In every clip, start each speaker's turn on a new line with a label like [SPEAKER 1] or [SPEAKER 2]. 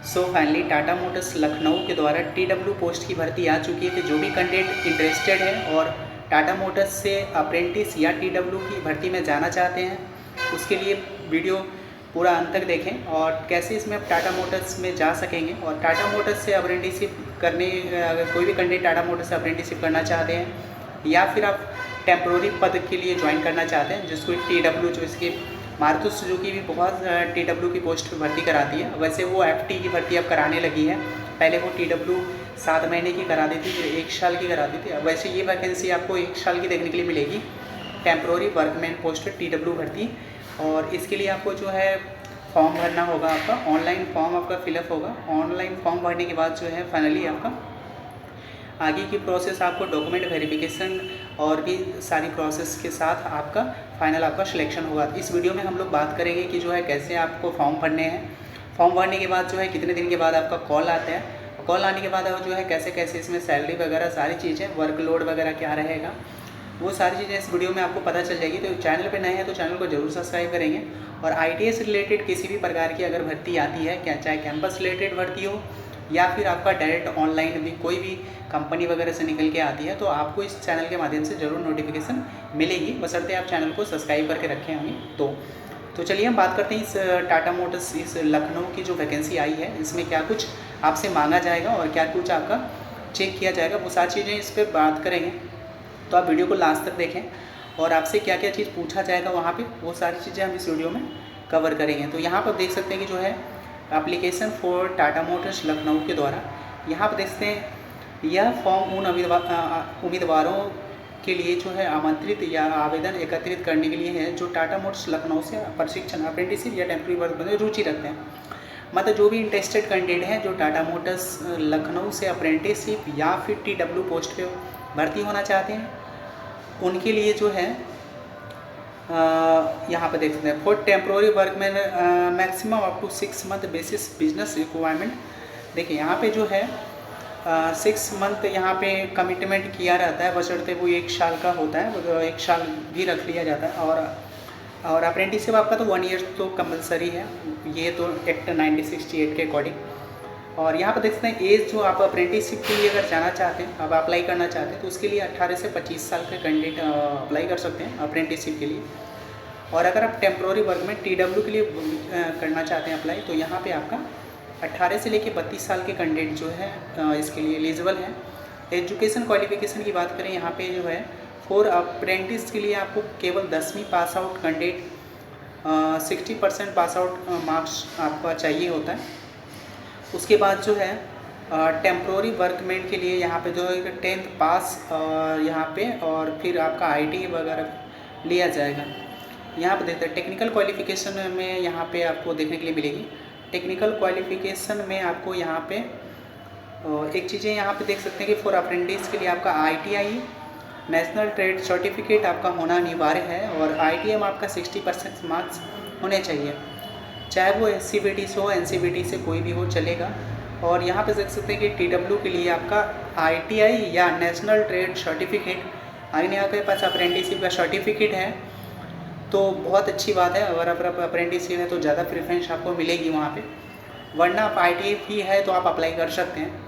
[SPEAKER 1] Finally Tata Motors Lucknow के द्वारा TW post की भर्ती आ चुकी है। तो जो भी कैंडिडेट इंटरेस्टेड है और टाटा मोटर्स से अप्रेंटिस या TW की भर्ती में जाना चाहते हैं, उसके लिए वीडियो पूरा अंत तक देखें और कैसे इसमें आप टाटा मोटर्स में जा सकेंगे। और टाटा मोटर्स से अप्रेंटिसशिप करने, अगर कोई भी कैंडिडेट टाटा मोटर्स से अप्रेंटिसशिप करना चाहते हैं या फिर आप टेम्प्रोरी पद के लिए ज्वाइन करना चाहते हैं, जिसको TW, जो इसकी मारुति सुजुकी भी बहुत TW की पोस्ट पर भर्ती कराती है। वैसे वो FT की भर्ती अब कराने लगी है। पहले वो TW 7 महीने की कराती थी, फिर 1 साल की कराती थी। वैसे ये वैकेंसी आपको 1 साल की देखने के लिए मिलेगी, टेम्प्रोरी वर्कमैन पोस्ट TW भर्ती। और इसके लिए आपको जो है फॉर्म भरना होगा। आपका ऑनलाइन फॉर्म आपका फिलअप होगा। ऑनलाइन फॉर्म भरने के बाद जो है फाइनली आपका आगे की प्रोसेस, आपको डॉक्यूमेंट वेरिफिकेशन और भी सारी प्रोसेस के साथ आपका फाइनल आपका सिलेक्शन होगा। इस वीडियो में हम लोग बात करेंगे कि जो है कैसे आपको फॉर्म भरने हैं। फॉर्म भरने के बाद जो है कितने दिन के बाद आपका कॉल आता है, कॉल आने के बाद जो है कैसे कैसे इसमें सैलरी वगैरह सारी चीज़ें, वर्कलोड वगैरह क्या रहेगा, वो सारी चीज़ें इस वीडियो में आपको पता चल जाएगी। तो चैनल पे नए हैं तो चैनल को जरूर सब्सक्राइब करेंगे। और ITS रिलेटेड किसी भी प्रकार की अगर भर्ती आती है, क्या चाहे कैंपस रिलेटेड भर्ती हो या फिर आपका डायरेक्ट ऑनलाइन भी कोई भी कंपनी वगैरह से निकल के आती है, तो आपको इस चैनल के माध्यम से ज़रूर नोटिफिकेशन मिलेगी, बशर्ते आप चैनल को सब्सक्राइब करके रखें होंगे। तो चलिए हम बात करते हैं इस टाटा मोटर्स इस लखनऊ की जो वैकेंसी आई है, इसमें क्या कुछ आपसे मांगा जाएगा और क्या कुछ आपका चेक किया जाएगा, वो सारी चीज़ें इस पर बात करेंगे। तो आप वीडियो को लास्ट तक देखें और आपसे क्या क्या चीज़ पूछा जाएगा वहाँ पे, वो सारी चीज़ें हम इस वीडियो में कवर करेंगे। तो यहाँ पर देख सकते हैं कि जो है application for Tata Motors Lucknow के द्वारा, यहाँ पर देख सकते हैं यह फॉर्म उन उम्मीदवारों के लिए जो है आमंत्रित या आवेदन एकत्रित करने के लिए है जो टाटा मोटर्स लखनऊ से प्रशिक्षण, अप्रेंटिसशिप या टेम्प्रेरी वर्क में रुचि रखते हैं। मतलब जो भी इंटरेस्टेड कैंडिडेट हैं जो टाटा मोटर्स लखनऊ से अप्रेंटिसशिप या फिर TW पोस्ट पे भर्ती होना चाहते हैं, उनके लिए जो है यहाँ पर देख सकते हैं फॉर टेम्प्रोरी वर्क में maximum up to 6 month basis business requirement. देखिए यहाँ पे जो है 6 मंथ यहाँ पे कमिटमेंट किया रहता है, बशर्ते वो 1 साल का होता है, वो 1 साल भी रख लिया जाता है। और अप्रेंटिसशिप आपका तो 1 ईयर तो कंपलसरी है, ये तो एक्ट 1968 के अकॉर्डिंग। और यहाँ पर देख सकते हैं एज, जो आप अप्रेंटिसशिप के लिए अगर जाना चाहते हैं, अब अप्लाई करना चाहते हैं, तो उसके लिए 18 से 25 साल के कैंडिडेट अप्लाई कर सकते हैं अप्रेंटिसशिप के लिए। और अगर आप टेम्प्रोरी वर्क में TW के लिए करना चाहते हैं अप्लाई, तो यहाँ पे आपका 18 से लेकर 32 साल के कैंडिडेट जो है इसके लिए एलिजिबल हैं। एजुकेशन क्वालिफिकेशन की बात करें, यहाँ पे जो है फॉर अप्रेंटिस के लिए आपको केवल 10वीं pass out candidate 60% pass out marks आपका चाहिए होता है। उसके बाद जो है टेम्प्रोरी वर्कमैन के लिए यहाँ पे जो है 10th पास यहाँ पे, और फिर आपका IT वगैरह लिया जाएगा। यहाँ पे देखते हैं टेक्निकल क्वालिफिकेशन में यहाँ पे आपको देखने के लिए मिलेगी। टेक्निकल क्वालिफिकेशन में आपको यहाँ पे एक चीज़ें यहाँ पे देख सकते हैं कि फॉर अप्रेंटिस के लिए आपका ITI नेशनल ट्रेड सर्टिफिकेट आपका होना अनिवार्य है, और ITI में आपका 60% मार्क्स होने चाहिए, चाहे वो SCBT से हो, NCBT से कोई भी हो चलेगा। और यहाँ पे देख सकते हैं कि TW के लिए आपका ITI या नेशनल ट्रेड सर्टिफिकेट, अगर आपके पास अप्रेंटिसशिप का सर्टिफिकेट है तो बहुत अच्छी बात है। अगर आप अप्रेंटिसशिप है तो ज़्यादा प्रेफरेंस आपको मिलेगी वहाँ पे, वरना आप ITI भी है तो आप अप्लाई कर सकते हैं।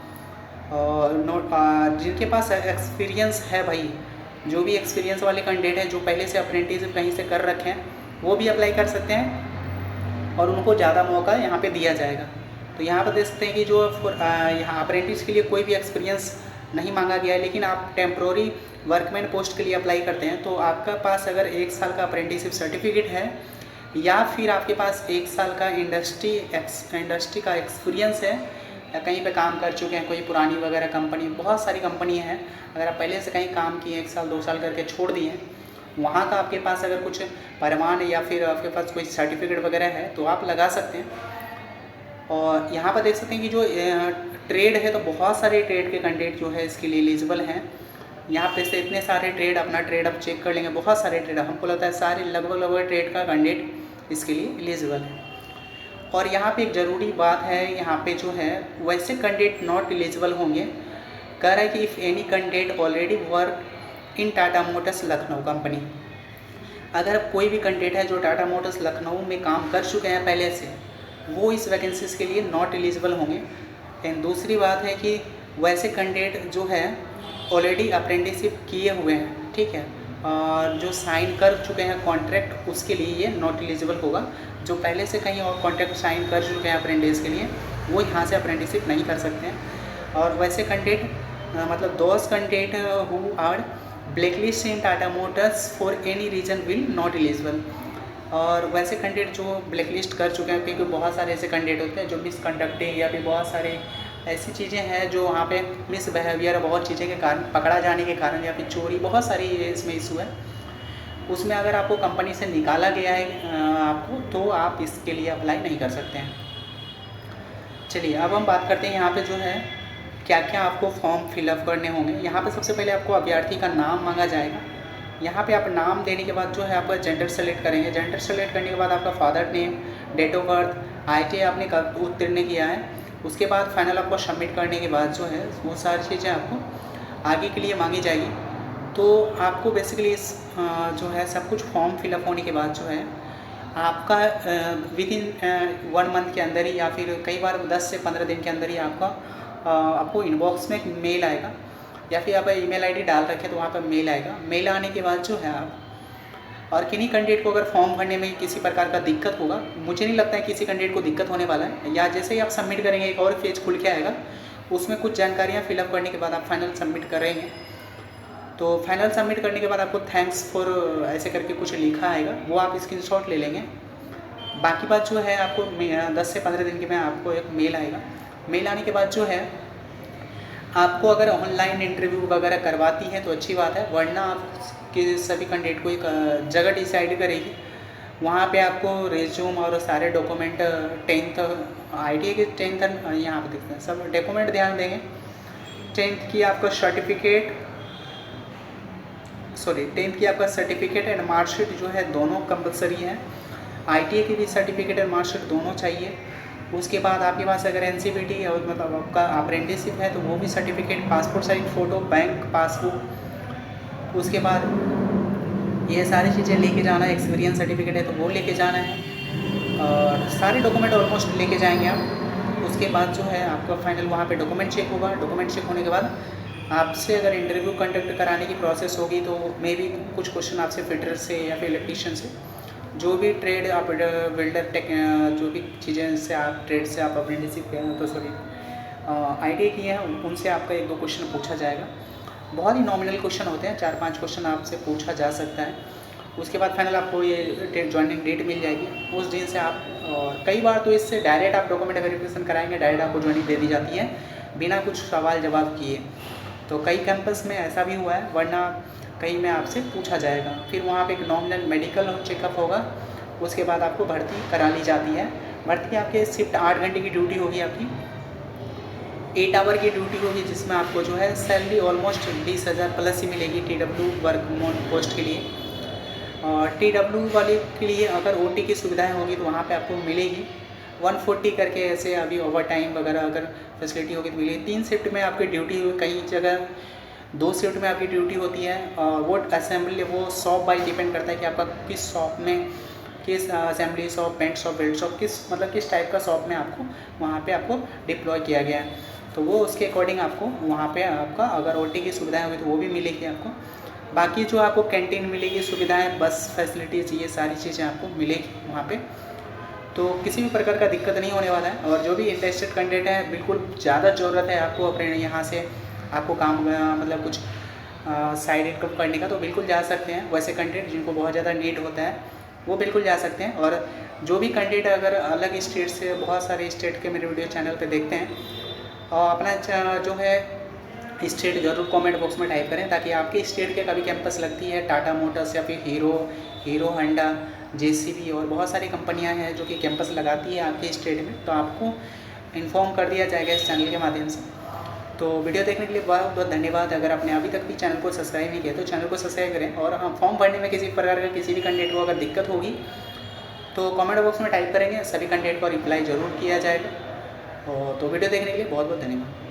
[SPEAKER 1] और जिनके पास एक्सपीरियंस है भाई, जो भी एक्सपीरियंस वाले कैंडिडेट हैं जो पहले से अप्रेंटिसशिप कहीं से कर रखे हैं, वो भी अप्लाई कर सकते हैं और उनको ज़्यादा मौका यहाँ पे दिया जाएगा। तो यहाँ पर देख सकते हैं कि जो यहाँ अप्रेंटिस के लिए कोई भी एक्सपीरियंस नहीं मांगा गया है, लेकिन आप टेम्प्रोरी वर्कमैन पोस्ट के लिए अप्लाई करते हैं तो आपका पास अगर 1 साल का अप्रेंटिसशिप सर्टिफिकेट है या फिर आपके पास 1 साल का इंडस्ट्री का एक्सपीरियंस है, या कहीं पे काम कर चुके हैं, कोई पुरानी वगैरह कंपनी, बहुत सारी कंपनी हैं, अगर आप पहले से कहीं काम किए 1 साल 2 साल करके छोड़ दिए हैं, वहाँ का आपके पास अगर कुछ प्रमाण या फिर आपके पास कोई सर्टिफिकेट वगैरह है तो आप लगा सकते हैं। और यहाँ पर देख सकते हैं कि जो ट्रेड है, तो बहुत सारे ट्रेड के कैंडिडेट जो है इसके लिए एलिजिबल हैं। यहाँ पे से इतने सारे ट्रेड, अपना ट्रेड आप चेक कर लेंगे, बहुत सारे ट्रेड, हमको लगता है सारे लगभग ट्रेड का कैंडिडेट इसके लिए एलिजिबल है। और यहाँ पे एक ज़रूरी बात है, यहाँ पे जो है वैसे कैंडिडेट नॉट एलिजिबल होंगे। कह रहा है कि if any candidate already work in Tata Motors Lucknow company, अगर कोई भी कैंडिडेट है जो टाटा मोटर्स लखनऊ में काम कर चुके हैं पहले से, वो इस वैकेंसीज़ के लिए नॉट एलिजिबल होंगे। एंड दूसरी बात है कि वैसे कैंडिडेट जो है ऑलरेडी अप्रेंटिसशिप किए हुए हैं, ठीक है, और जो साइन कर चुके हैं कॉन्ट्रैक्ट, उसके लिए ये नॉट एलिजिबल होगा। जो पहले से कहीं और कॉन्ट्रैक्ट साइन कर चुके हैं अप्रेंटिस के लिए, वो यहाँ से अप्रेंटिसशिप नहीं कर सकते हैं। और वैसे कैंडिडेट मतलब those candidate who are blacklist in Tata Motors for any reason will not eligible. और वैसे कैंडिडेट जो ब्लैकलिस्ट कर चुके हैं, क्योंकि बहुत सारे ऐसे कैंडिडेट होते हैं जो मिसकंडक्टिंग या फिर बहुत सारे ऐसी चीज़ें हैं जो वहाँ पे मिसबिहेवियर, बहुत चीज़ें के कारण पकड़ा जाने के कारण, या फिर चोरी, बहुत सारी इसमें इशू है। उसमें अगर आपको कंपनी से निकाला गया है आपको, तो आप इसके लिए अप्लाई नहीं कर सकते हैं। चलिए अब हम बात करते हैं यहाँ पे जो है क्या क्या आपको फॉर्म फिलअप करने होंगे। यहाँ पे सबसे पहले आपको अभ्यर्थी का नाम मांगा जाएगा। यहाँ पे आप नाम देने के बाद जो है आपका जेंडर सेलेक्ट करेंगे। जेंडर सेलेक्ट करने के बाद आपका father name, date of birth, IIT आपने कब उत्तीर्ण किया है, उसके बाद फाइनल आपको सबमिट करने के बाद जो है वो सारी चीज़ें आपको आगे के लिए मांगी जाएगी। तो आपको बेसिकली इस जो है सब कुछ फॉर्म फिलअप होने के बाद जो है आपका विदिन 1 मंथ के अंदर ही, या फिर कई बार 10 से 15 दिन के अंदर ही आपको इनबॉक्स में एक मेल आएगा, या फिर आप ईमेल आईडी डाल रखें तो वहाँ पर मेल आएगा। मेल आने के बाद जो है आप और किन्हीं कैंडिडेट को अगर फॉर्म भरने में किसी प्रकार का दिक्कत होगा, मुझे नहीं लगता है किसी कैंडिडेट को दिक्कत होने वाला है, या जैसे ही आप सबमिट करेंगे एक और पेज खुल के आएगा, उसमें कुछ जानकारियाँ फिलअप करने के बाद आप फाइनल सबमिट करेंगे। तो फाइनल सबमिट करने के बाद आपको थैंक्स फॉर ऐसे करके कुछ लिखा आएगा, वो आप स्क्रीनशॉट ले लेंगे। बाकी बात जो है आपको 10 से 15 दिन के में आपको एक मेल आएगा। मेल आने के बाद जो है आपको अगर ऑनलाइन इंटरव्यू वगैरह करवाती है तो अच्छी बात है, वरना आपके सभी कैंडिडेट को एक जगह डिसाइड करेगी। वहाँ पे आपको रेज्यूम और सारे डॉक्यूमेंट 10th IIT के 10th यहाँ पे दिखते हैं सब डॉक्यूमेंट ध्यान देंगे। 10th की आपका सर्टिफिकेट एंड मार्कशीट जो है दोनों कंपलसरी है। IIT की भी सर्टिफिकेट एंड मार्कशीट दोनों चाहिए। उसके बाद आपके पास अगर NCVT और मतलब आपका अप्रेंटिसशिप है तो वो भी certificate, passport size photo, bank passbook, उसके बाद ये सारी चीज़ें लेके जाना है। एक्सपीरियंस सर्टिफिकेट है तो वो लेके जाना है, और सारे डॉक्यूमेंट ऑलमोस्ट लेके जाएंगे आप। उसके बाद जो है आपका फाइनल वहाँ पे डॉक्यूमेंट चेक होगा। डॉक्यूमेंट चेक होने के बाद आपसे अगर इंटरव्यू कंडक्ट कराने की प्रोसेस होगी तो मे बी कुछ क्वेश्चन आपसे फिटर से या फिर इलेक्ट्रीशियन से, जो भी ट्रेड आप बिल्डर टेक, जो भी चीज़ें से आप ट्रेड से आप अप्रेंटिसशिप IIT किए हैं, उनसे आपका 1-2 क्वेश्चन पूछा जाएगा। बहुत ही नॉमिनल क्वेश्चन होते हैं, 4-5 क्वेश्चन आपसे पूछा जा सकता है। उसके बाद फाइनल आपको ये ज्वाइनिंग डेट मिल जाएगी, उस दिन से आप, और कई बार तो इससे डायरेक्ट आप डॉक्यूमेंट वेरिफिकेशन कराएंगे, डायरेक्ट आपको ज्वाइनिंग दे दी जाती है बिना कुछ सवाल जवाब किए। तो कई कैंपस में ऐसा भी हुआ है, वरना कहीं में आपसे पूछा जाएगा। फिर वहाँ पे एक नॉमिनल मेडिकल चेकअप होगा, उसके बाद आपको भर्ती करा ली जाती है। भर्ती आपके शिफ्ट 8 घंटे की ड्यूटी होगी, आपकी 8 आवर की ड्यूटी होगी, जिसमें आपको जो है सैलरी ऑलमोस्ट 20,000 प्लस ही मिलेगी TW वर्क पोस्ट के लिए। और TW वाले के लिए अगर OT की सुविधाएँ होगी तो वहाँ पे आपको मिलेगी 140 करके, ऐसे अभी ओवर टाइम वगैरह अगर फैसिलिटी होगी तो मिलेगी। 3 शिफ्ट में आपकी ड्यूटी, कई जगह 2 शिफ्ट में आपकी ड्यूटी होती है। और वो असेंबली, वो शॉप बाई डिपेंड करता है कि आपका किस शॉप में, किस assembly shop, paint shop, belt shop, किस टाइप का शॉप में आपको वहाँ पे आपको डिप्लॉय किया गया है, तो वो उसके अकॉर्डिंग आपको वहाँ पे आपका अगर OT की सुविधाएं होगी तो वो भी मिलेगी आपको। बाकी जो आपको कैंटीन मिलेगी, सुविधाएं, बस फैसिलिटीज़, ये सारी चीज़ें आपको मिलेगी वहाँ पे। तो किसी भी प्रकार का दिक्कत नहीं होने वाला है। और जो भी इंटरेस्टेड कैंडिडेट है, बिल्कुल ज़्यादा ज़रूरत है आपको अपने यहाँ से आपको काम मतलब कुछ साइड इनकम करने का, तो बिल्कुल जा सकते हैं। वैसे कैंडिडेट जिनको बहुत ज़्यादा नीड होता है वो बिल्कुल जा सकते हैं। और जो भी कैंडिडेट अगर अलग स्टेट से, बहुत सारे स्टेट के मेरे वीडियो चैनल पे देखते हैं, और अपना जो है स्टेट ज़रूर कमेंट बॉक्स में टाइप करें, ताकि आपके स्टेट के कभी कैंपस लगती है, टाटा मोटर्स या फिर हीरो होंडा, JCB और बहुत सारी कंपनियां हैं जो कि कैंपस लगाती है आपके स्टेट में, तो आपको इन्फॉर्म कर दिया जाएगा इस चैनल के माध्यम से। तो वीडियो देखने के लिए बहुत बहुत धन्यवाद। अगर आपने अभी तक भी चैनल को सब्सक्राइब नहीं किया तो चैनल को सब्सक्राइब करें। और हाँ, फॉर्म भरने में किसी प्रकार का किसी भी कैंडिडेट को अगर दिक्कत होगी तो कमेंट बॉक्स में टाइप करेंगे, सभी कैंडिडेट को रिप्लाई ज़रूर किया जाएगा। और तो वीडियो देखने के लिए बहुत बहुत धन्यवाद।